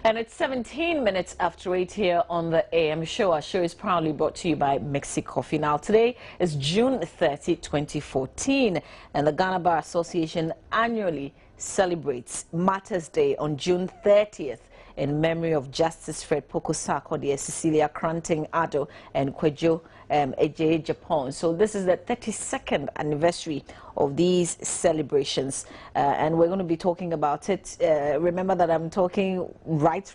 And it's 17 minutes after 8 here on the AM show. Our show is proudly brought to you by Mixi Coffee. Now, today is June 30, 2014, and the Ghana Bar Association annually celebrates Martyrs Day on June 30th in memory of Justice Fred Poku-Sarkodie, Cecilia Cranting-Addo, and Kwejo Eje Japan. So this is the 32nd anniversary of these celebrations, and we're going to be talking about it. Remember that I'm talking rights,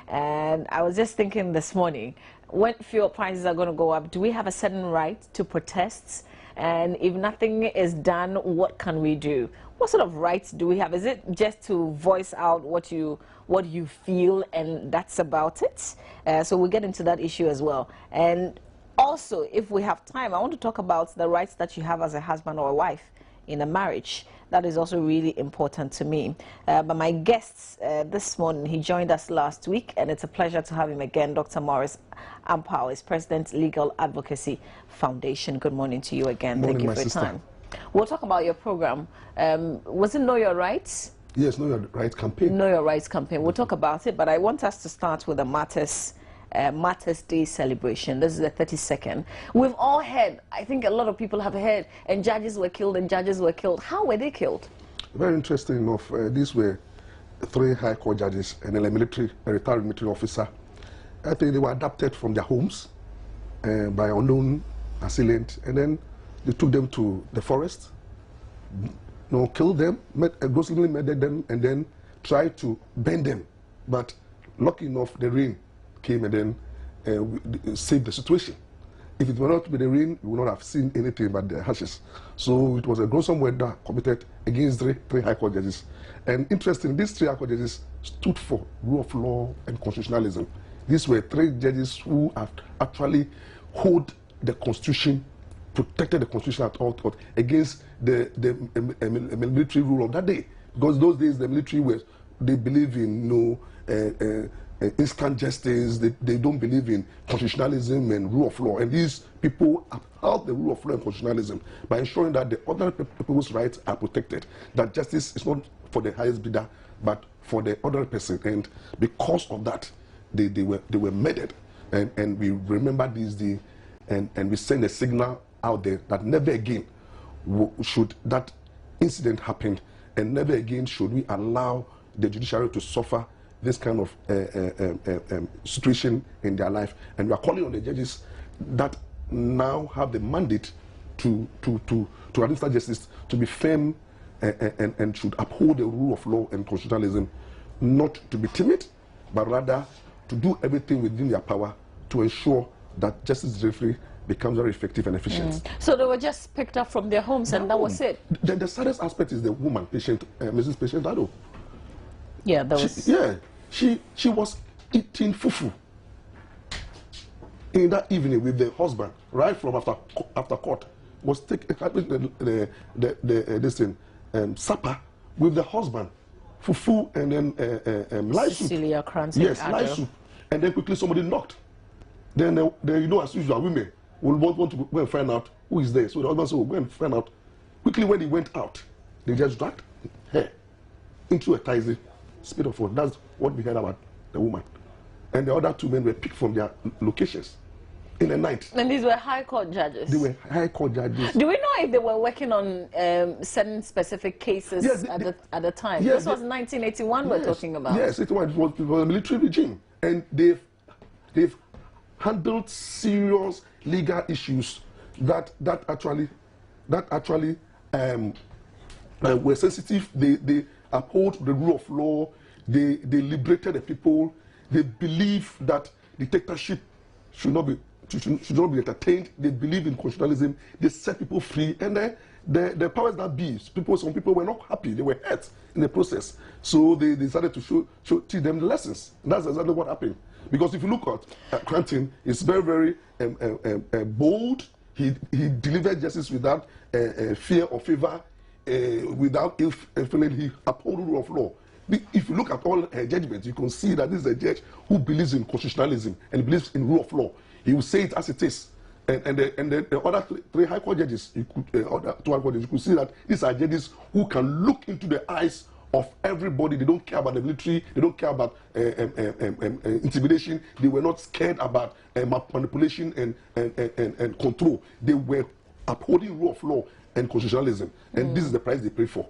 and I was just thinking this morning, when fuel prices are going to go up, do we have a certain right to protests? And if nothing is done, what can we do? What sort of rights do we have? Is it just to voice out what you feel and that's about it? So we'll get into that issue as well. And also, if we have time, I want to talk about the rights that you have as a husband or a wife in a marriage. That is also really important to me. But my guests this morning, he joined us last week, and it's a pleasure to have him again. Dr. Morris Ampao is President, Legal Advocacy Foundation. Good morning to you again. Morning, thank you for your time. We'll talk about your program. Was it Know Your Rights? Yes, Know Your Rights campaign. Know Your Rights campaign. We'll talk about it, but I want us to start with the Martyrs Day celebration. This is the 32nd. We've all heard, I think a lot of people have heard, and judges were killed and judges were killed. How were they killed? Very interesting enough. These were 3 high court judges and a retired military officer. I think they were adopted from their homes by unknown assailant, and then they took them to the forest, killed them, grossly murdered them, and then tried to burn them. But lucky enough, the rain came and then saved the situation. If it were not with the rain, we would not have seen anything but the ashes. So it was a gruesome murder committed against 3 high court judges. And interesting, these 3 high court judges stood for rule of law and constitutionalism. These were 3 judges who have actually hold the constitution, protected the constitution at all costs against the military rule of that day. Because those days the military they believe in instant justice. They don't believe in constitutionalism and rule of law. And these people upheld the rule of law and constitutionalism by ensuring that the other people's rights are protected, that justice is not for the highest bidder but for the other person. And because of that, they were murdered. And we remember this day, and we send a signal out there that never again should that incident happen, and never again should we allow the judiciary to suffer this kind of situation in their life. And we are calling on the judges that now have the mandate to administer justice to be firm and should uphold the rule of law and constitutionalism, not to be timid, but rather to do everything within their power to ensure that justice delivery becomes very effective and efficient. So they were just picked up from their homes and that was it? The saddest aspect is the woman, Mrs. Patient Addo. Yeah, that was... She was eating fufu in that evening with the husband, right from after court, was taking supper with the husband, fufu and then light soup. Cecilia Cranting-Addo. Yes, light soup. And then quickly somebody knocked. Then as usual, women will want to go and find out who is there. So the husband said, "We'll go and find out." Quickly, when he went out, they just dragged her into a taxi. Speed of force. That's what we heard about the woman. And the other 2 men were picked from their locations in the night. And these were high court judges? They were high court judges. Do we know if they were working on certain specific cases at the time? This was 1981 we're talking about. Yes, it was a military regime. And they've handled serious legal issues that actually were sensitive. They uphold the rule of law. They liberated the people. They believe that dictatorship should not be entertained. They believe in constitutionalism. They set people free. And the powers that be, some people were not happy. They were hurt in the process. So they decided to teach them the lessons. And that's exactly what happened. Because if you look at Cranting, it's very, very bold. He delivered justice without fear or favor. Without ill feeling, he uphold the rule of law. If you look at all her judgments, you can see that this is a judge who believes in constitutionalism and believes in rule of law. He will say it as it is. And the other 3 high court judges, other 2 high court judges, you could see that these are judges who can look into the eyes of everybody. They don't care about the military. They don't care about intimidation. They were not scared about manipulation and control. They were upholding rule of law and constitutionalism, and this is the price they paid for.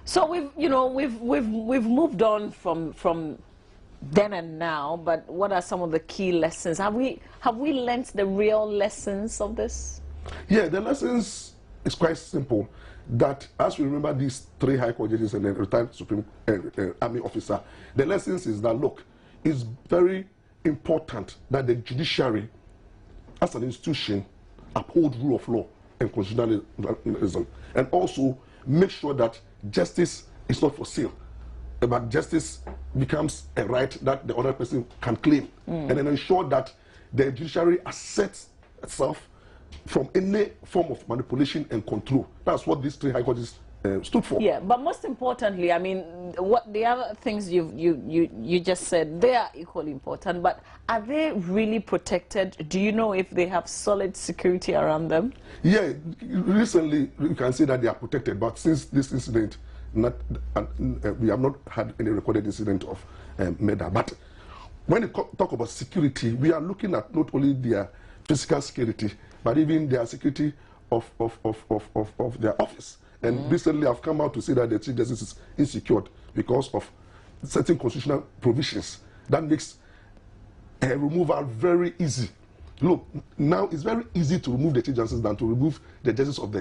So we've moved on from then and now, but what are some of the key lessons? Have we learnt the real lessons of this? Yeah, the lessons is quite simple. That as we remember these 3 High Court judges and then retired Supreme Army officer, the lessons is that look, it's very important that the judiciary, as an institution, uphold rule of law and constitutionalism, and also make sure that justice is not for sale, but justice becomes a right that the other person can claim, and then ensure that the judiciary asserts itself from any form of manipulation and control. That's what these 3 high courts stood for. Yeah, but most importantly, I mean, what the other things you just said, they are equally important, but are they really protected? Do you know if they have solid security around them? Yeah, recently you can say that they are protected, but since this incident, we have not had any recorded incident of murder. But when you talk about security, we are looking at not only their physical security, but even their security of their office. And recently I've come out to say that the Chief Justice is insecure because of certain constitutional provisions that makes a removal very easy. Look, now it's very easy to remove the Chief Justice than to remove the judges of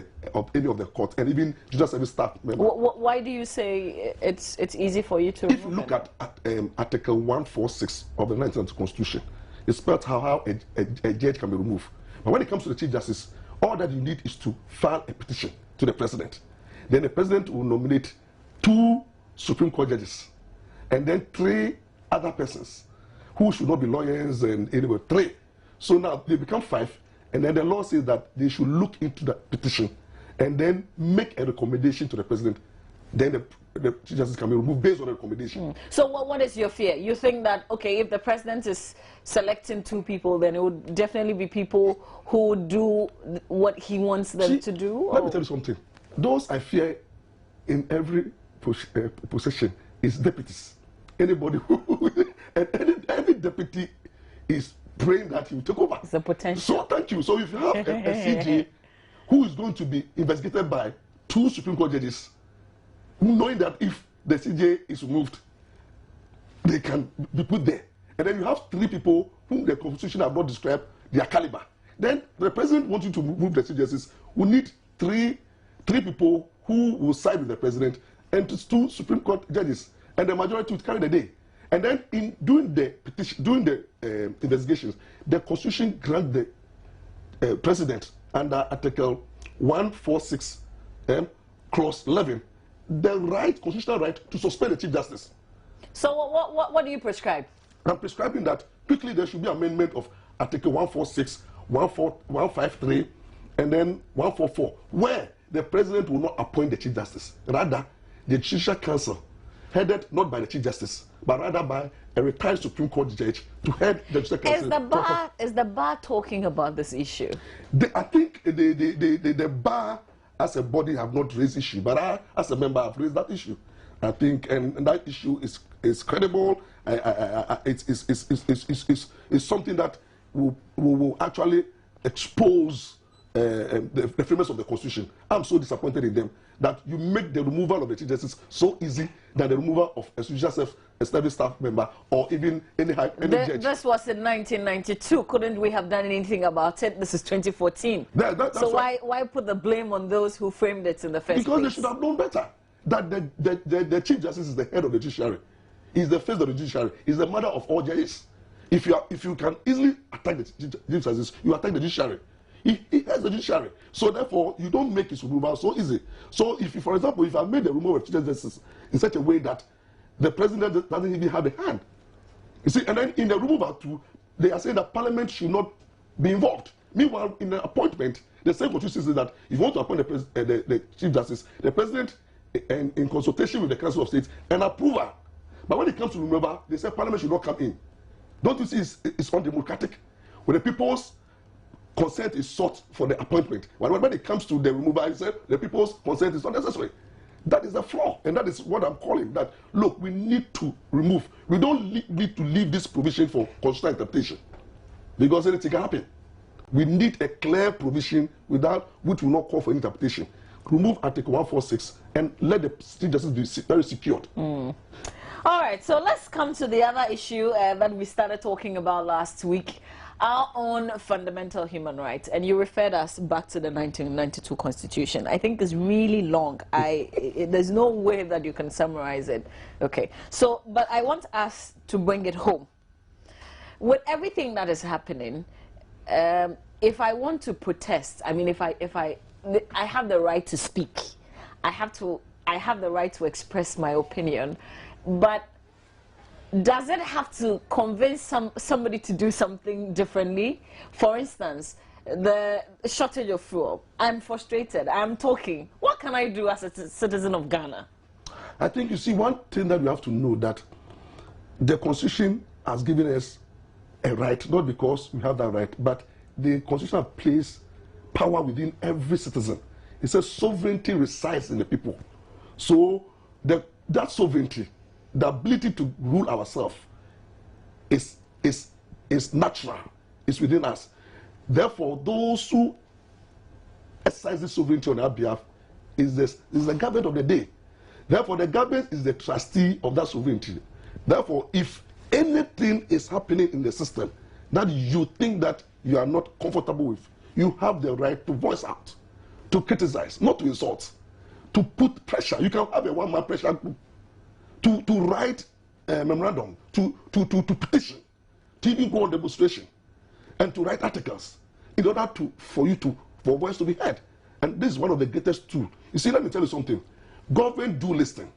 any of the court and even judicial service staff members. Why do you say it's easy for you to remove? If you look at Article 146 of the 19th Constitution, it spells how a judge can be removed. But when it comes to the Chief Justice, all that you need is to file a petition to the President. Then the President will nominate 2 Supreme Court judges and then 3 other persons who should not be lawyers and anyway, 3. So now they become 5, and then the law says that they should look into the petition and then make a recommendation to the President. Then the Chief Justice can be removed based on the recommendation. So what is your fear? You think that, okay, if the President is selecting 2 people, then it would definitely be people who do what he wants them to do? Let me tell you something. Those I fear in every position is deputies. Anybody who, and any deputy is praying that he will take over. It's a potential. So thank you. So if you have a CJ who is going to be investigated by 2 Supreme Court judges, knowing that if the CJ is removed, they can be put there. And then you have 3 people whom the Constitution have not described their caliber. Then the President wants you to remove the Chief Justice. We need 3 people who will side with the President and 2 Supreme Court judges, and the majority will carry the day. And then in doing the petition, doing the investigations, the Constitution grants the President under Article 146, Clause 11, the right, constitutional right, to suspend the Chief Justice. So what do you prescribe? I'm prescribing that quickly there should be amendment of Article 146, 153, and then 144, where the President will not appoint the Chief Justice. Rather, the Judicial Council, headed not by the Chief Justice, but rather by a retired Supreme Court judge to head the Judicial Council. Is the bar talking about this issue? I think the bar as a body have not raised issue, but I, as a member, have raised that issue. I think, and that issue is credible. It's something that will actually expose the framers of the Constitution. I'm so disappointed in them that you make the removal of the Chief Justice so easy than the removal of a judicial service staff member or even any judge. This was in 1992. Couldn't we have done anything about it? This is 2014. So why put the blame on those who framed it in the first place? Because they should have known better. That the Chief Justice is the head of the judiciary. He's the face of the judiciary. He's the mother of all judges. If you can easily attack the Chief Justice, you attack the judiciary. He has the judiciary. So therefore, you don't make his removal so easy. So if you, for example, if I made the removal of Chief Justice in such a way that the President doesn't even have a hand, you see, and then in the removal too, they are saying that Parliament should not be involved. Meanwhile, in the appointment, the same Constitution says that if you want to appoint the Chief Justice, the President, in consultation with the Council of State, and approval. But when it comes to removal, they say Parliament should not come in. Don't you see it's undemocratic? When the people's consent is sought for the appointment, but when it comes to the removal, they say the people's consent is not necessary. That is the flaw, and that is what I'm calling that. Look, we need to remove. We don't need to leave this provision for constitutional interpretation, because anything can happen. We need a clear provision without which will not call for interpretation. Remove Article 146 and let the state justice be very secured. All right, so let's come to the other issue that we started talking about last week, our own fundamental human rights. And you referred us back to the 1992 Constitution. I think it's really long. There's no way that you can summarize it. Okay, so, but I want us to bring it home. With everything that is happening, if I want to protest, I mean, I have the right to speak. I have the right to express my opinion. But does it have to convince somebody to do something differently? For instance, the shortage of fuel. I'm frustrated. I'm talking. What can I do as a citizen of Ghana? I think, you see, one thing that we have to know, that the Constitution has given us a right, not because we have that right, but the Constitution has placed power within every citizen. It says sovereignty resides in the people. So that sovereignty, the ability to rule ourselves, is natural. It's within us. Therefore, those who exercise the sovereignty on our behalf is the government of the day. Therefore, the government is the trustee of that sovereignty. Therefore, if anything is happening in the system that you think that you are not comfortable with, you have the right to voice out, to criticize, not to insult, to put pressure. You can have a one-man pressure group, to write a memorandum, to petition, to even go on demonstration, and to write articles in order for voice to be heard. And this is one of the greatest tools. You see, let me tell you something. Government do listen.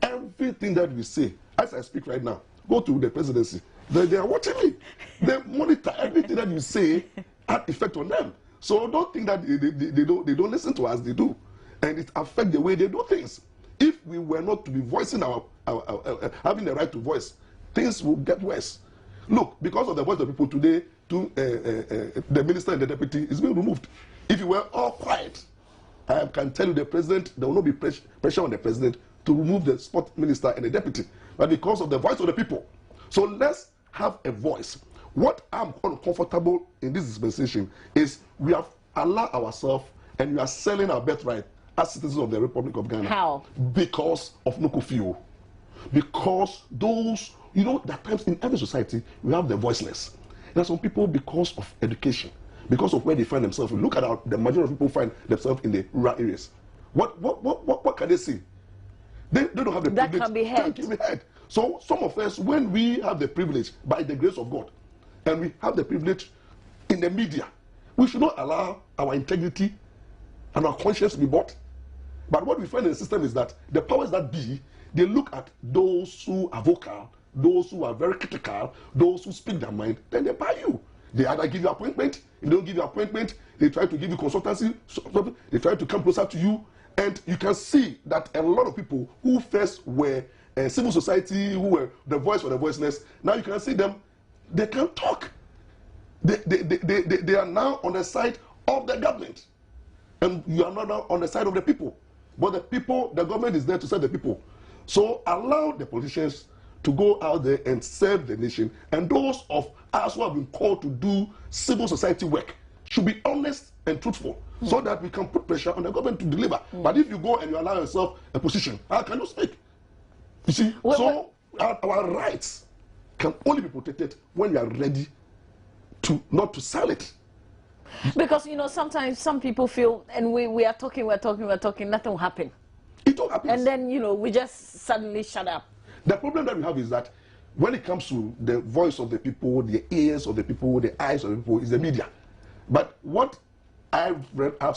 Everything that we say, as I speak right now, go to the presidency. They are watching me. They monitor everything that you say had effect on them. So don't think that they don't listen to us. They do, and it affects the way they do things. If we were not to be voicing having the right to voice, things will get worse. Look, because of the voice of people today, the minister and the deputy is being removed. If you were all quiet, I can tell you there will not be pressure on the president to remove the sport minister and the deputy, but because of the voice of the people. So let's have a voice. What I'm uncomfortable in this dispensation is we have allowed ourselves and we are selling our birthright as citizens of the Republic of Ghana. How? Because of Nukufiu. Because those, that times in every society, we have the voiceless. There are some people, because of education, because of where they find themselves. Look at the majority of people find themselves in the rural areas. What can they see? They don't have the that privilege. Can be heard. That can be heard. So some of us, when we have the privilege, by the grace of God, and we have the privilege in the media, we should not allow our integrity and our conscience to be bought. But what we find in the system is that the powers that be, they look at those who are vocal, those who are very critical, those who speak their mind, then they buy you. They either give you appointment, if they don't give you appointment, they try to give you consultancy, they try to come closer to you, and you can see that a lot of people who first were civil society, who were the voice for the voiceless, now you can see them, they can talk. They are now on the side of the government, and you are not now on the side of the people. But the government is there to serve the people. So allow the politicians to go out there and serve the nation, and those of us who have been called to do civil society work should be honest and truthful, so that we can put pressure on the government to deliver. But if you go and you allow yourself a position, how can you speak? You see, our rights can only be protected when we are ready not to sell it. Because sometimes some people feel, and we're talking, nothing will happen. It all happens. And then we just suddenly shut up. The problem that we have is that when it comes to the voice of the people, the ears of the people, the eyes of the people, is the media. But what I've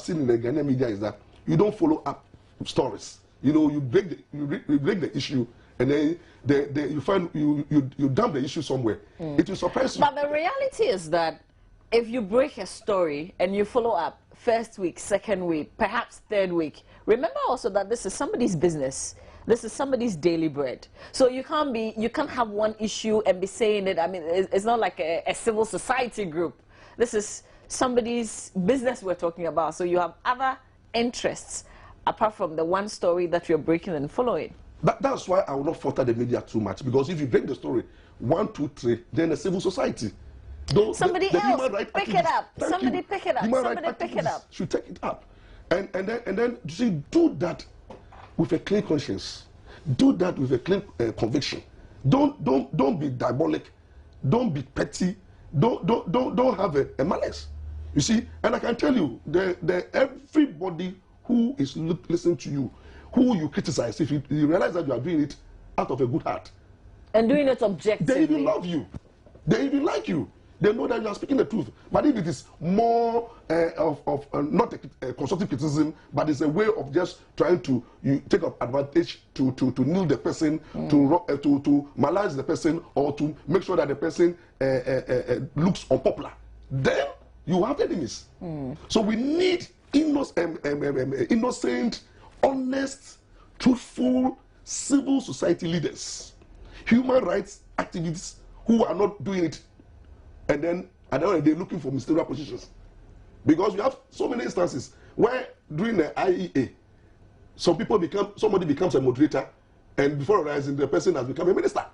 seen in the Ghanaian media is that you don't follow up stories. You break the issue, and then you find you dump the issue somewhere. It will surprise you. But the reality is that if you break a story and you follow up first week, second week, perhaps third week, remember also that this is somebody's business. This is somebody's daily bread. So you can't have one issue and be saying it. I mean, it's not like a civil society group. This is somebody's business we're talking about. So you have other interests apart from the one story that you're breaking and following? That's why I will not falter the media too much, because if you break the story 1, 2, 3, then the civil society, somebody else pick it up. Somebody pick it up. Somebody pick it up. Should take it up, and then you see, do that with a clean conscience. Do that with a clean conviction. Don't be diabolic. Don't be petty. Don't have a malice. You see, and I can tell you, everybody who is listening to you, who you criticize, if you realize that you are doing it out of a good heart and doing it objectively, they even love you. They even like you. They know that you are speaking the truth. But if it is more of not a constructive criticism, but it's a way of just trying to take up advantage to kneel the person, to malign the person, or to make sure that the person looks unpopular, then you have enemies. So we need innocent, honest, truthful civil society leaders, human rights activists who are not doing it, and then at the end of the day looking for ministerial positions. Because we have so many instances where during the IEA, somebody becomes a moderator, and before realizing the person has become a minister.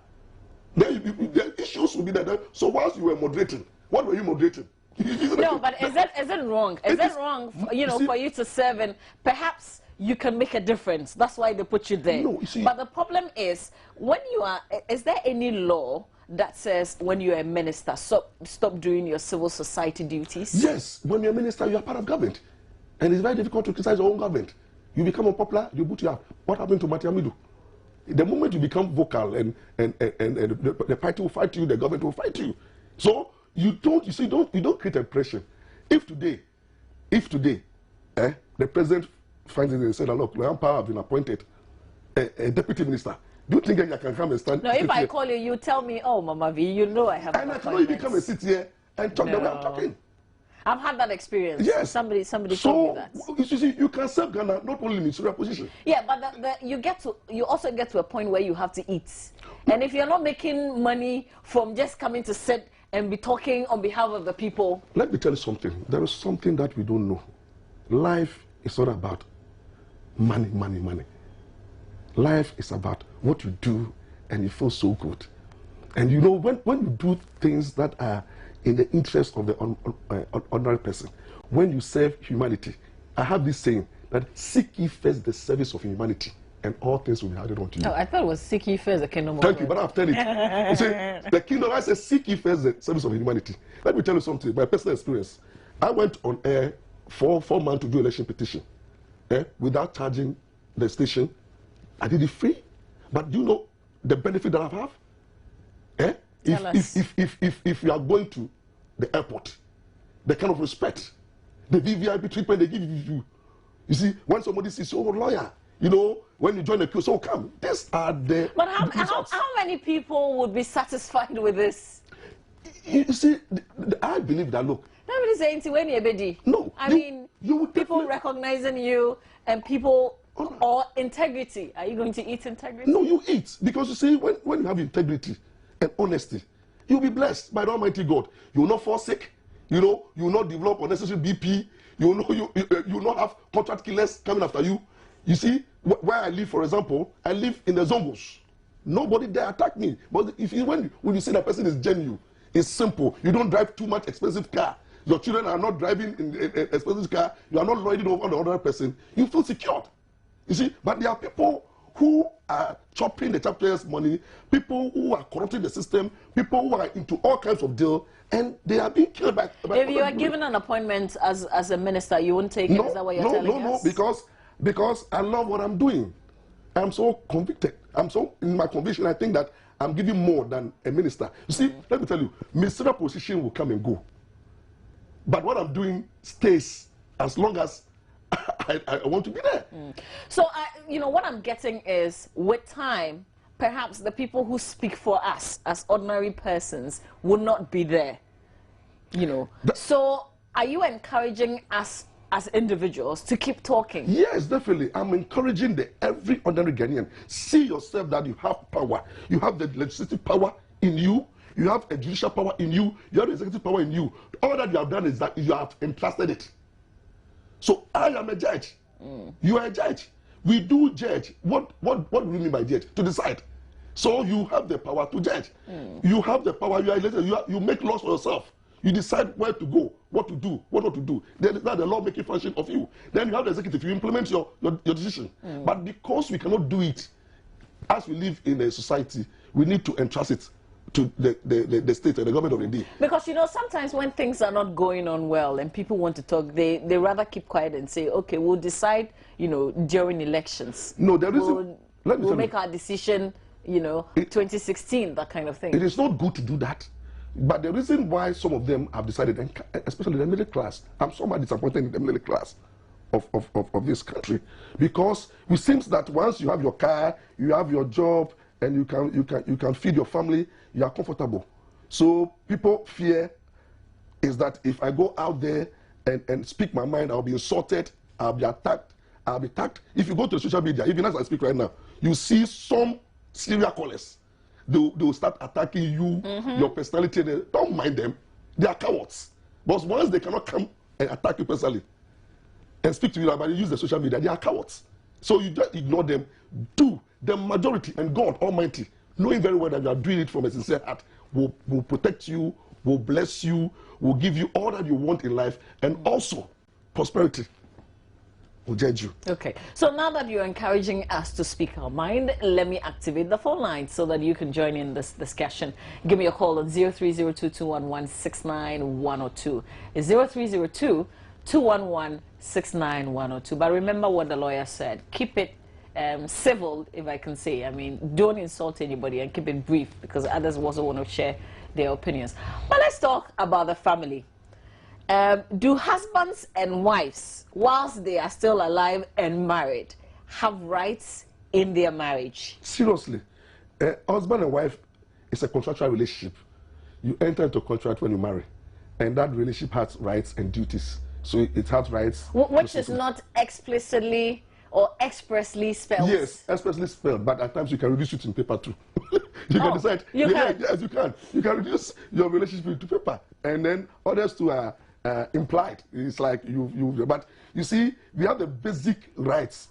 Then the issues will be that. So whilst you were moderating, what were you moderating? No, but is it wrong? Is it wrong, for you to serve, and perhaps you can make a difference? That's why they put you there. No, you see, but the problem is, when you are, is there any law that says when you're a minister, stop doing your civil society duties? Yes, when you're a minister, you are part of government, and it's very difficult to criticize your own government. You become unpopular, you put you out. What happened to Matiamidu? The moment you become vocal, and the party will fight you, the government will fight you. So you don't create impression. If today, the president finds it and said, look, Lampa have been appointed a deputy minister. Do you think that you can come and stand? No, if I call you, you tell me, oh, Mama V, you know I have. And I cannot even come and sit here and talk the way I'm talking. I've had that experience. Yes. Somebody told me that. You see, you can serve Ghana not only in ministerial position. Yeah, but you also get to a point where you have to eat. And if you're not making money from just coming to sit and be talking on behalf of the people. Let me tell you something. There is something that we don't know. Life is not about money. Life is about what you do and you feel so good. And you know, when you do things that are in the interest of the ordinary person, when you serve humanity, I have this saying that seek ye first the service of humanity, and all things will be added unto you. Oh, I thought it was seek ye first the kingdom of God. Thank you, but I've told it. You see, the kingdom, I say seek ye first the service of humanity. Let me tell you something, my personal experience. I went on air for 4 months to do election petition, without charging the station. I did it free. But do you know the benefit that I have? If you are going to the airport, the kind of respect, the VVIP treatment they give you. You see, when somebody says, oh, lawyer, you know, when you join the queue, so come. These are the. But how many people would be satisfied with this? You see, I believe that, look. Nobody's saying to anybody. No. I mean, people recognizing you and people. Or integrity. Are you going to eat integrity? No, you eat. Because you see, when you have integrity and honesty, you'll be blessed by the Almighty God. You will not fall sick. You know, you will not develop unnecessary BP. You will not have contract killers coming after you. You see, where I live, for example, I live in the Zongos. Nobody there attack me. But when you see that person is genuine, it's simple. You don't drive too much expensive car. Your children are not driving in an expensive car. You are not loading over the other person. You feel secured. You see, but there are people who are chopping the taxpayers' money, people who are corrupting the system, people who are into all kinds of deal, and they are being killed by if you are given an appointment as a minister, you won't take it? Is that what you're telling us? No, because I love what I'm doing. I'm so convicted. In my conviction, I think that I'm giving more than a minister. You see, let me tell you, ministerial position will come and go. But what I'm doing stays as long as I want to be there. So, what I'm getting is, with time, perhaps the people who speak for us as ordinary persons will not be there. So, are you encouraging us as individuals to keep talking? Yes, definitely. I'm encouraging every ordinary Ghanaian. See yourself that you have power. You have the legislative power in you. You have a judicial power in you. You have the executive power in you. All that you have done is that you have entrusted it. So I am a judge. You are a judge. We do judge. What do we mean by judge? To decide. So you have the power to judge. You have the power. You are elected. You make laws for yourself. You decide where to go, what to do, what not to do. Then that's the law-making function of you. Then you have the executive. You implement your decision. But because we cannot do it, as we live in a society, we need to entrust it to the state and the government of the day. Because, you know, sometimes when things are not going on well and people want to talk, they rather keep quiet and say, okay, we'll decide, you know, during elections. No, there is we'll make our decision, you know, 2016, that kind of thing. It is not good to do that. But the reason why some of them have decided, and especially the middle class, I'm so much disappointed in the middle class of this country, because it seems that once you have your car, you have your job, and you can feed your family, you are comfortable. So people fear is that if I go out there and speak my mind, I'll be insulted, I'll be attacked, I'll be attacked. If you go to the social media, even as I speak right now, you see some serial callers. They'll start attacking you, your personality. Don't mind them. They are cowards. But once they cannot come and attack you personally and speak to you about it, use the social media, they are cowards. So you just ignore them. Do the majority, and God Almighty, knowing very well that you are doing it from a sincere heart, will protect you, will bless you, will give you all that you want in life, and also prosperity. Will judge you. Okay, so now that you're encouraging us to speak our mind, let me activate the phone line so that you can join in this discussion. Give me a call on 0302-211-69102. It's 0302-211-69102. But remember what the lawyer said. Keep it civil, if I can say. I mean, don't insult anybody and keep it brief, because others also want to share their opinions. But let's talk about the family. Do husbands and wives, whilst they are still alive and married, have rights in their marriage? Seriously, husband and wife is a contractual relationship. You enter into a contract when you marry, and that relationship has rights and duties. So it has rights. Which is not explicitly or expressly spelled? Yes, expressly spelled, but at times you can reduce it in paper too. You can decide. You can? Yes, you can. You can reduce your relationship to paper, and then others too are implied. It's like but you see, we have the basic rights,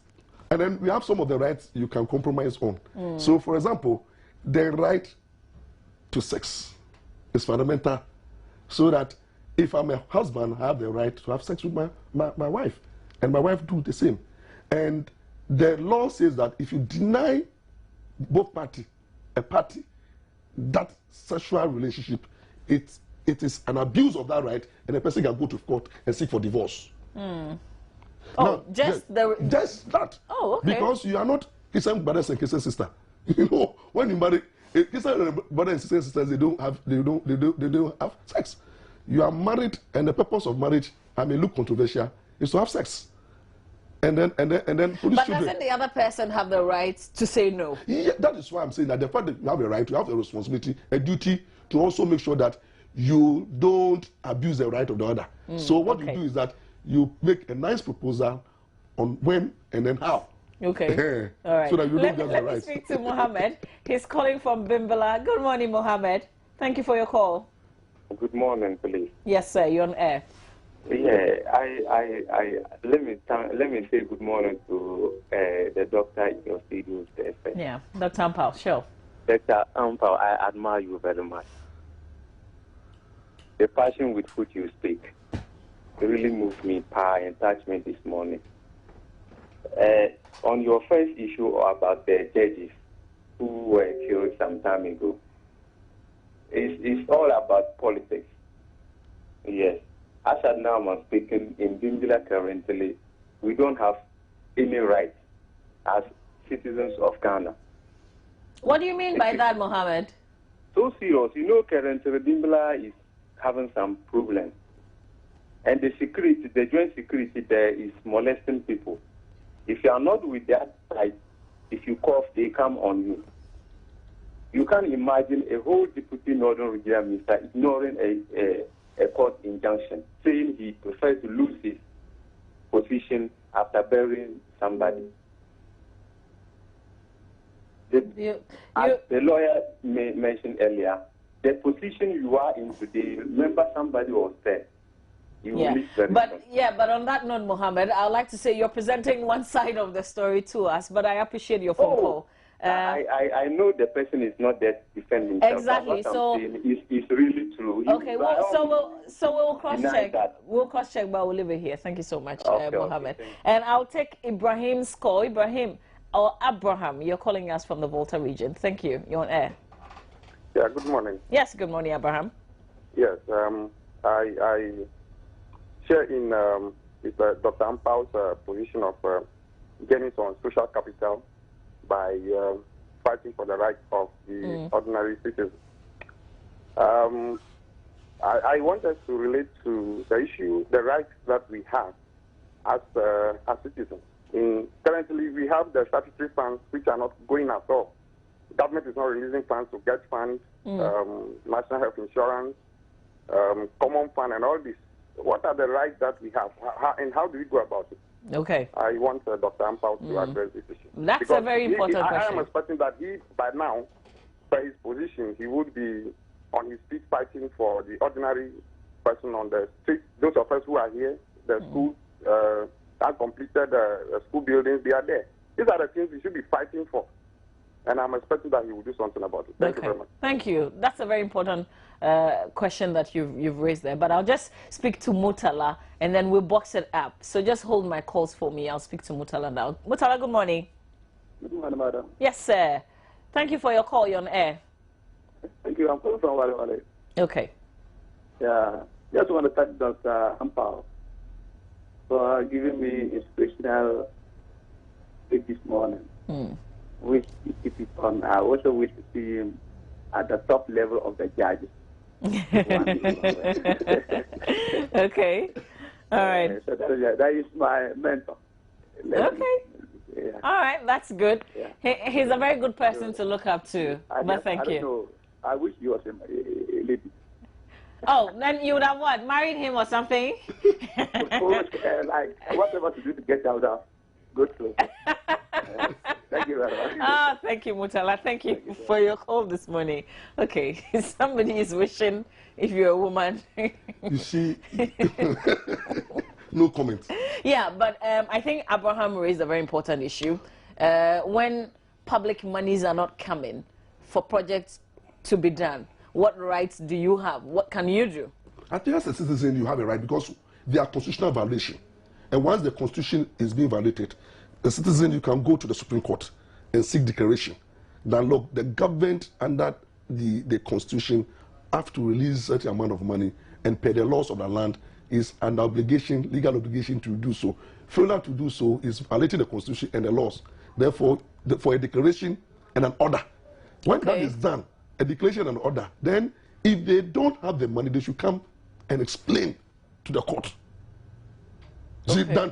and then we have some of the rights you can compromise on. So, for example, the right to sex is fundamental, so that if I'm a husband, I have the right to have sex with my wife, and my wife do the same. And the law says that if you deny both a party, that sexual relationship, it is an abuse of that right, and the person can go to court and seek for divorce. Oh, now, just that. Oh, okay. Because you are not Christian brothers and Christian sisters. You know, when you marry, Christian brothers and Christian sisters, they don't have sex. You are married, and the purpose of marriage, I may look controversial, is to have sex. And then produce but children. Doesn't the other person have the right to say no? Yeah, that is why I'm saying that the fact that you have a right, you have a responsibility, a duty to also make sure that you don't abuse the right of the other. So what you do is that you make a nice proposal on when and then how. Okay. All right. So that you don't get the Let right. me speak to Mohammed. He's calling from Bimbala. Good morning, Mohammed. Thank you for your call. Good morning, please. Yes, sir. You're on air. Yeah, let me say good morning to the doctor in your studio. Yeah, Dr. Ampao, sure. Dr. Ampao, I admire you very much. The passion with which you speak really moved me and touched me this morning. On your first issue about the judges who were killed some time ago, it's all about politics. Yes. As of now, I'm speaking in Bimbila currently, we don't have any rights as citizens of Ghana. What do you mean by that, Mohammed? So serious. You know, currently Bimbila is having some problems. And the joint security there is molesting people. If you are not with that side, if you cough, they come on you. You can imagine a whole deputy Northern Regional Minister ignoring a court injunction, saying he prefers to lose his position after burying somebody. As the lawyer mentioned earlier, the position you are in today, remember somebody was there. He will live very long. But on that note, Mohammed, I'd like to say you're presenting one side of the story to us, but I appreciate your phone call. I know the person is not there to defend himself. Exactly. So I'm saying is really true. Okay. We'll cross check. We'll cross check, but we'll leave it here. Thank you so much, Mohammed. Okay, and I'll take Ibrahim's call. Ibrahim or Abraham, you're calling us from the Volta region. Thank you. You're on air. Yeah. Good morning. Yes. Good morning, Abraham. Yes. I share in with Dr. Ampau's position of getting some social capital by fighting for the rights of the ordinary citizens. I want us to relate to the issue, the rights that we have as citizens. Currently, we have the statutory funds which are not going at all. Government is not releasing funds to get funds, national health insurance, common fund, and all this. What are the rights that we have, and how do we go about it? Okay. I want Dr. Ampau to address this issue. That's because a very important question. I am expecting that he, by now, by his position, he would be on his feet fighting for the ordinary person on the street. Those of us who are here, the schools, uncompleted school buildings, they are there. These are the things we should be fighting for. And I'm expecting that he will do something about it. Thank you very much. Thank you. That's a very important question that you've raised there. But I'll just speak to Mutala, and then we'll box it up. So just hold my calls for me. I'll speak to Mutala now. Mutala, good morning. Good morning, madam. Yes, sir. Thank you for your call. You're on air. Thank you. I'm calling from Wale Wale. Okay. Yeah. Just want to thank Dr. Ampau for giving me inspirational speech this morning. Wish to keep it on. I also wish to see him at the top level of the judges. Okay. All right. So that is my mentor. Okay. Yeah. All right. That's good. Yeah. He's a very good person to look up to. But thank you. Know. I wish you was a lady. Oh, then you would have what? Married him or something? Like whatever to do to get out of good clothes. Thank you very much. Thank you, Mutala. Thank you for your call this morning. Okay, somebody is wishing if you're a woman. You see, no comment. Yeah, but I think Abraham raised a very important issue. When public monies are not coming for projects to be done, what rights do you have? What can you do? I think as a citizen, you have a right because they are constitutional violation. And once the constitution is being violated, the citizen, you can go to the Supreme Court and seek declaration that, look, the government under the constitution have to release a certain amount of money and pay the laws of the land is an obligation, legal obligation to do so. Failure to do so is violating the constitution and the laws. Therefore, for a declaration and an order. When that is done, a declaration and order, then if they don't have the money, they should come and explain to the court. See, than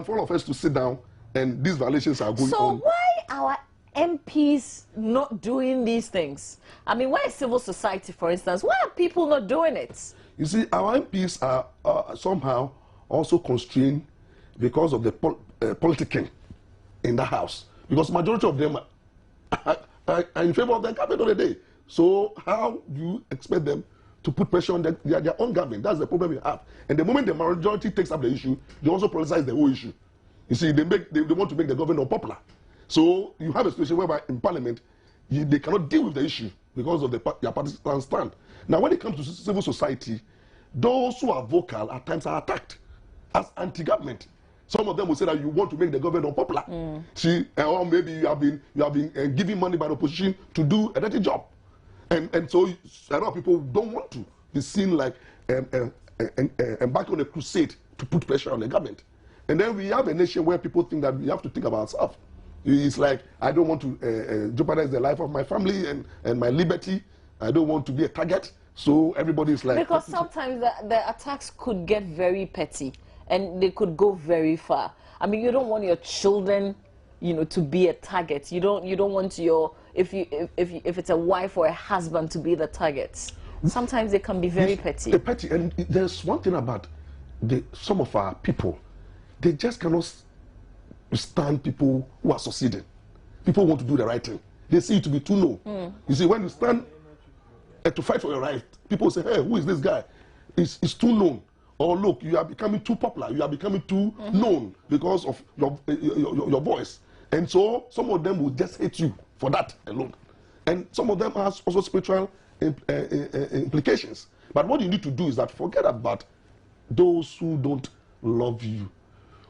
for all of us to sit down and these violations are going on. So why our MPs not doing these things? I mean, why civil society, for instance? Why are people not doing it? You see, our MPs are somehow also constrained because of the politicking in the House. Because majority of them are in favor of the cabinet of the day. So how do you expect them to put pressure on their own government? That's the problem we have. And the moment the majority takes up the issue, they also politicize the whole issue. You see, they want to make the government unpopular. So you have a situation whereby in Parliament, they cannot deal with the issue because of their partisan stand. Now, when it comes to civil society, those who are vocal at times are attacked as anti-government. Some of them will say that you want to make the government unpopular. See, or maybe you have been giving money by the opposition to do a dirty job. And so a lot of people don't want to be seen like embark on a crusade to put pressure on the government. And then we have a nation where people think that we have to think about ourselves. It's like, I don't want to jeopardize the life of my family and my liberty. I don't want to be a target. So everybody is like... Because sometimes the attacks could get very petty and they could go very far. I mean, you don't want your children, to be a target. You don't want your... If it's a wife or a husband to be the targets. Sometimes they can be very petty. Petty. And there's one thing about some of our people. They just cannot stand people who are succeeding. People want to do the right thing. They see it to be too low. You see, when you stand to fight for your right, people say, hey, who is this guy? It's too known. or look, you are becoming too popular, you are becoming too known because of your voice. And so some of them will just hate you for that alone. And some of them has also spiritual implications. But what you need to do is that forget about those who don't love you.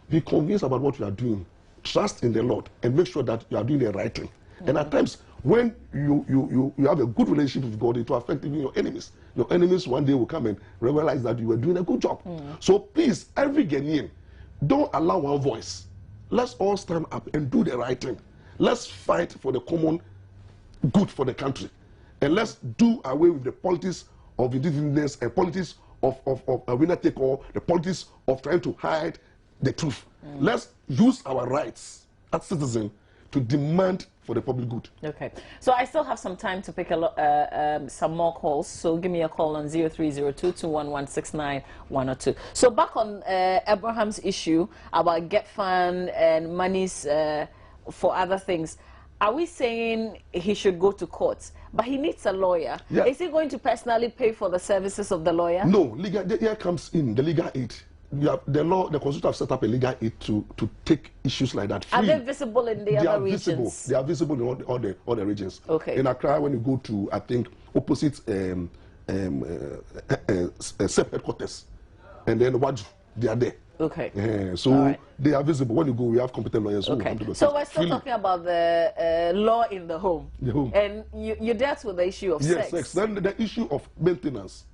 Be convinced about what you are doing. Trust in the Lord and make sure that you are doing the right thing. And at times, when you have a good relationship with God, it will affect even your enemies. Your enemies one day will come and realize that you were doing a good job. So please, every Ghanaian, don't allow one voice. Let's all stand up and do the right thing. Let's fight for the common good for the country. And let's do away with the politics of indivisiveness and politics of a winner take all, the politics of trying to hide the truth. Let's use our rights as citizens to demand for the public good. Okay, so I still have some time to pick some more calls. So give me a call on 0302-211-69102. So back on Abraham's issue about get fund and monies for other things. Are we saying he should go to court? But he needs a lawyer. Yeah. Is he going to personally pay for the services of the lawyer? No, here comes in the legal aid. The Constitution have set up a legal aid to take issues like that free. Are they visible in the other regions? They are visible in all the regions. Okay. In Accra, when you go to, I think, opposite SEP headquarters, and then Waju, they are there. Okay. So they are visible. When you go, we have competent lawyers who come to the So we're still talking about the law in the home. The home. And you dealt with the issue of sex. Yes, sex. Then the issue of maintenance.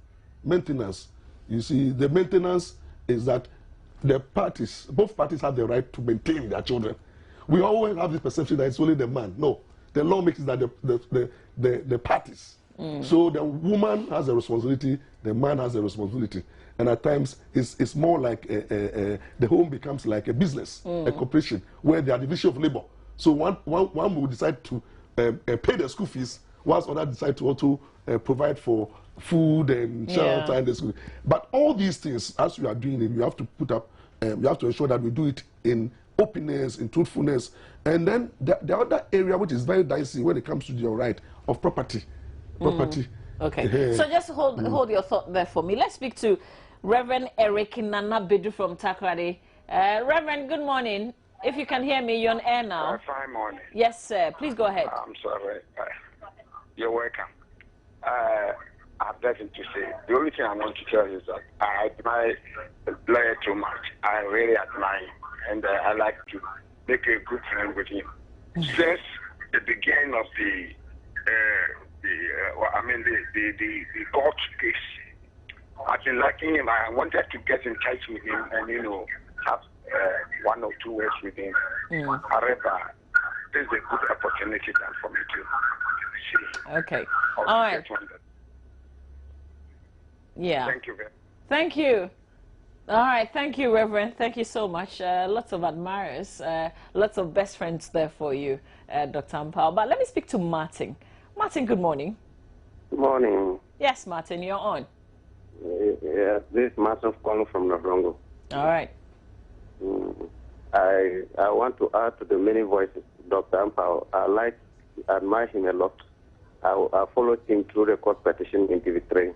Maintenance. You see, the maintenance is that both parties have the right to maintain their children. We always have the perception that it's only the man. No, the law makes it that the parties. So the woman has a responsibility, the man has a responsibility. And at times, it's more like the home becomes like a business, a corporation, where they are division of labor. So one will decide to pay the school fees, whilst others decide to also provide for food and shelter and the school. But all these things, as you are doing it, you have to put up, you have to ensure that we do it in openness, in truthfulness. And then the other area which is very dicey when it comes to your right of property. Okay. So just hold your thought there for me. Let's speak to Reverend Eric Nana Bedu from Takrady. Reverend, good morning. If you can hear me, you're on air now. Fine morning. Yes, sir. Please go ahead. I'm sorry. You're welcome. I have nothing to say. The only thing I want to tell you is that I admire the lawyer too much. I really admire him, and I like to make a good friend with him. Since the beginning of the court case, I've been liking him. I wanted to get in touch with him and, have 1 or 2 words with him. However, this is a good opportunity for me to see. Okay. All right. Yeah. Thank you very much. Thank you. All right. Thank you, Reverend. Thank you so much. Lots of admirers, lots of best friends there for you, Dr. Ampao. But let me speak to Martin. Martin, good morning. Good morning. Yes, Martin, you're on. Yeah, this is Martin calling from Nabrongo. All right. I want to add to the many voices, Dr. Ampao. I admire him a lot. I followed him through the court petition in TV3.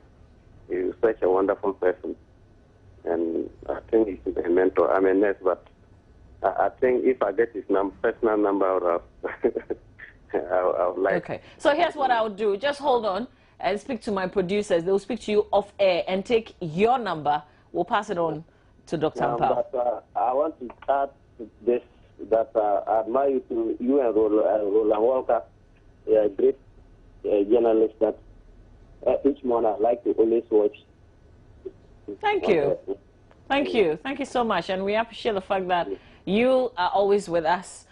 He's such a wonderful person. And I think he's a mentor. I'm a nurse, but I think if I get his personal number, I would like. Okay. So here's what I'll do. Just hold on and speak to my producers. They'll speak to you off air and take your number. We'll pass it on to Dr. Ampao. But I want to add to this that I admire you and Roland Walker, a great journalist that each morning I like to always watch. Thank you. Thank you. Thank you so much. And we appreciate the fact that you are always with us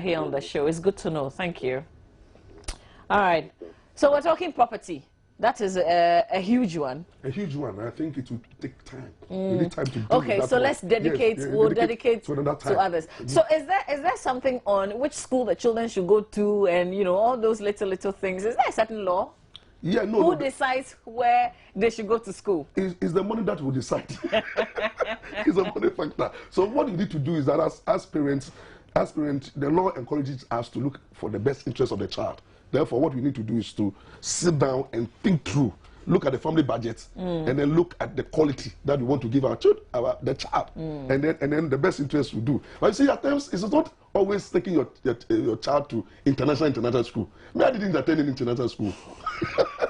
here on the show. It's good to know. Thank you. All right. So we're talking property. That is a huge one. A huge one. I think it will take time. We need time to do okay, so let's dedicate. We'll dedicate to others. So is there something on which school the children should go to, and all those little things? Is there a certain law? Yeah, no. Who decides where they should go to school? It's the money that will decide. It's a money factor. So what you need to do is that as parents, the law encourages us to look for the best interest of the child. Therefore, what we need to do is to sit down and think through look at the family budget, and then look at the quality that we want to give our child, the child, and then the best interest we do. But you see, at times it's not always taking your child to international school. Me, I didn't attend an international school.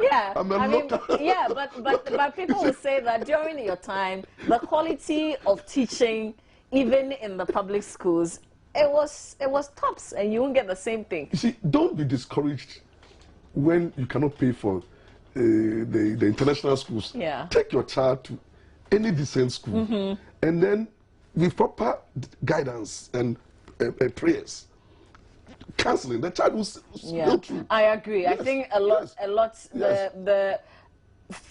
Yeah, but people will say that during your time, the quality of teaching, even in the public schools, it was tops, and you won't get the same thing. You see, don't be discouraged when you cannot pay for the international schools. Yeah. Take your child to any decent school, and then with proper guidance and prayers, counseling, the child will go through. I agree. Yes. I think a lot. Yes.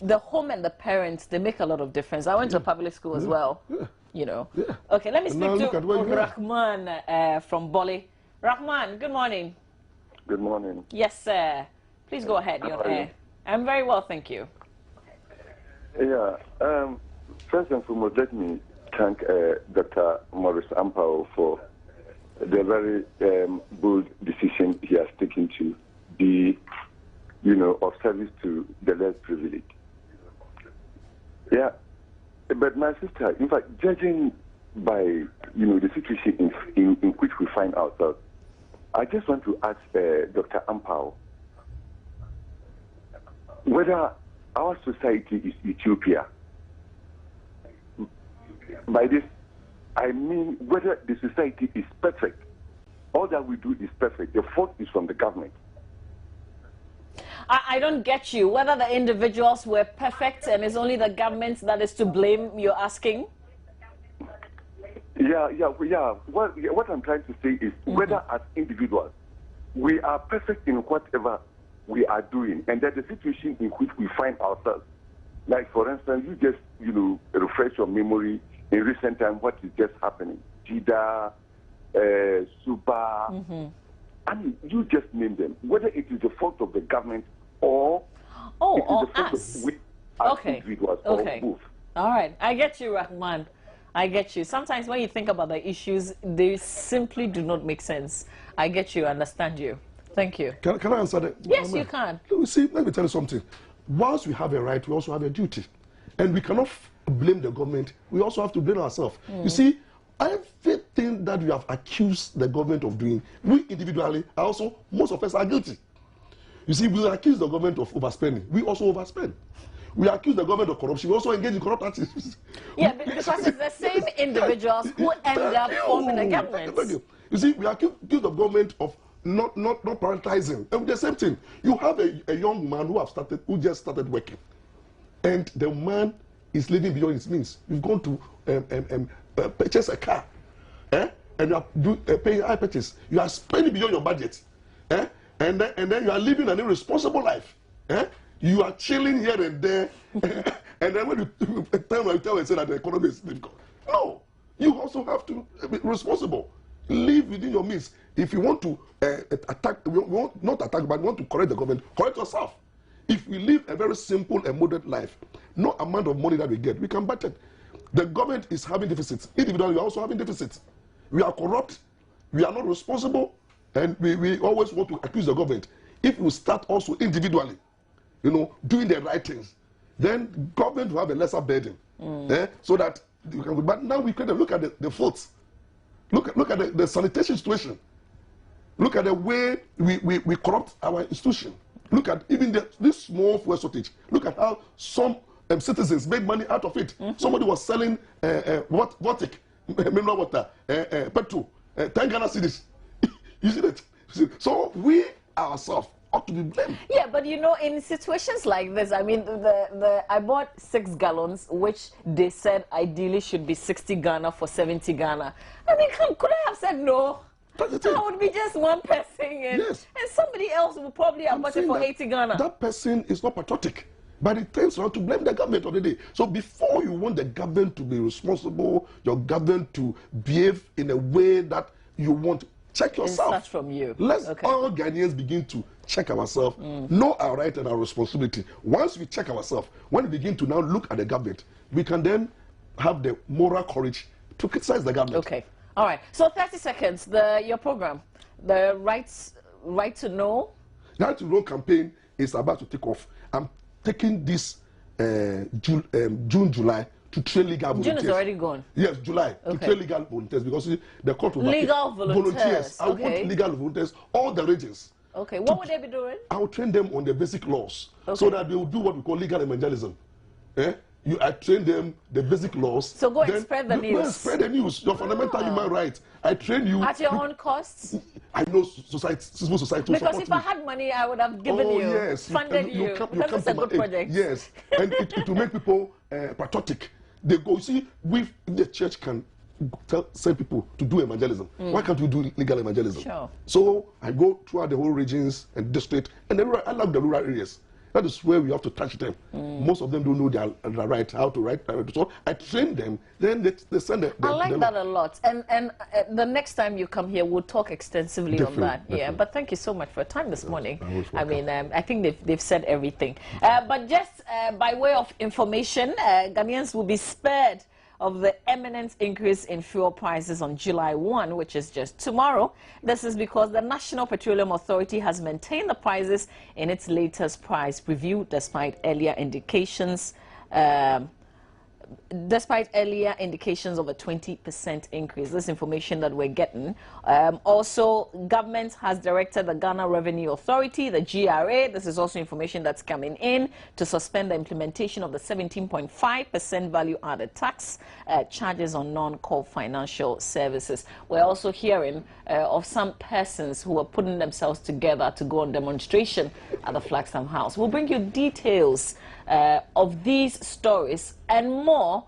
The home and the parents, they make a lot of difference. I went to a public school as well. Yeah. You know. Yeah. Okay, let me And speak to Rahman from Boli. Rahman, good morning. Good morning. Yes, sir. Please go ahead. You're on air. I'm very well, thank you. Yeah. First and foremost, let me thank Dr. Maurice Ampao for the very bold decision he has taken to be, of service to the less privileged. Yeah. But my sister, in fact, judging by, the situation in which we find ourselves, I just want to ask Dr. Ampao whether our society is Ethiopia. By this, I mean whether the society is perfect. All that we do is perfect. The fault is from the government. I don't get you. Whether the individuals were perfect and it's only the government that is to blame, you're asking? Yeah. What I'm trying to say is whether as individuals we are perfect in whatever we are doing, and that the situation in which we find ourselves, like for instance, you just refresh your memory in recent time what is just happening, Jida, Suba, I mean, you just name them. Whether it is the fault of the government or it is the fault us. of we as individuals or both. All right, I get you, Rahman. I get you. Sometimes when you think about the issues, they simply do not make sense. I get you, understand you. Thank you. Can I answer that? Yes, you can. See, let me tell you something. Once we have a right, we also have a duty. And we cannot blame the government. We also have to blame ourselves. You see, everything that we have accused the government of doing, we individually are also, most of us are guilty. You see, we accuse the government of overspending. We also overspend. We accuse the government of corruption. We also engage in corrupt activities. Yeah, because it's the same individuals who end up forming the government. You see, we accuse the government of not prioritizing. And the same thing. You have a young man who just started working, and the man is living beyond his means. You've gone to purchase a car, and you are paying high purchase. You are spending beyond your budget, and then you are living an irresponsible life. You are chilling here and there, and then when you tell and say that the economy is difficult, no, you also have to be responsible. Live within your means. If you want to attack, not attack, but you want to correct the government, correct yourself. If we live a very simple and moderate life, no amount of money that we get, we can budget. The government is having deficits. Individually, we are also having deficits. We are corrupt. We are not responsible, and we always want to accuse the government. If we start also individually, doing the right things, then government will have a lesser burden. So that you can. But now we can look at the faults. Look at the sanitation situation. Look at the way we corrupt our institution. Look at even this small fuel shortage. Look at how some citizens made money out of it. Somebody was selling Vortic, mineral water, petrol, 10 Ghana cedis. You see that? So we ourselves ought to be blamed. Yeah, but in situations like this, I mean, I bought 6 gallons, which they said ideally should be 60 Ghana for 70 Ghana. I mean, could I have said no? That would be just one person, and somebody else would probably have bought it for 80 Ghana. That person is not patriotic, but it turns around to blame the government of the day. So before you want the government to be responsible, your government to behave in a way that you want, check yourself. It starts from you. Let's all Ghanaians begin to check ourselves, know our right and our responsibility. Once we check ourselves, when we begin to now look at the government, we can then have the moral courage to criticize the government. Okay. All right. So 30 seconds, your program, the right to know. The Right to Know campaign is about to take off. I'm taken this June, July to train legal volunteers. June is already gone. Yes, July to train legal volunteers because see, the court will legal volunteers. I want legal volunteers, all the regions. Okay, what would they be doing? I will train them on the basic laws so that they will do what we call legal evangelism. I train them the basic laws. So go and spread the news. Go and spread the news. Your fundamental human right. I train you at your own costs. I know civil society. Because if I had money, I would have given you, yes, funded you. Because it's a good project. Yes, and it will make people patriotic. They go. See, the church can send people to do evangelism. Why can't we do legal evangelism? Sure. So I go throughout the whole regions and district, and I love the rural areas. That is where we have to touch them. Most of them don't know their right, how to write. So I train them, then they send them. I like that a lot. And the next time you come here, we'll talk extensively on that. Definitely. Yeah, but thank you so much for your time this morning. I mean, I think they've said everything. But just by way of information, Ghanaians will be spared of the imminent increase in fuel prices on July 1, which is just tomorrow. This is because the National Petroleum Authority has maintained the prices in its latest price review despite earlier indications of a 20% increase. This information that we're getting. Also, government has directed the Ghana Revenue Authority, the GRA, this is also information that's coming in, to suspend the implementation of the 17.5% value-added tax charges on non-core financial services. We're also hearing of some persons who are putting themselves together to go on demonstration at the Flagstaff House. We'll bring you details of these stories and more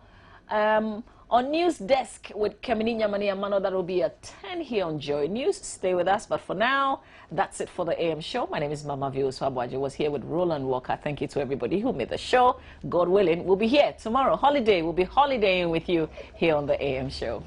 on News Desk with Kemini Nyamani Amano. That will be at 10 here on Joy News. Stay with us. But for now, that's it for the AM show. My name is Mama Vio Swabwaji. Was here with Roland Walker. Thank you to everybody who made the show. God willing, we'll be here tomorrow. Holiday. We'll be holidaying with you here on the AM show.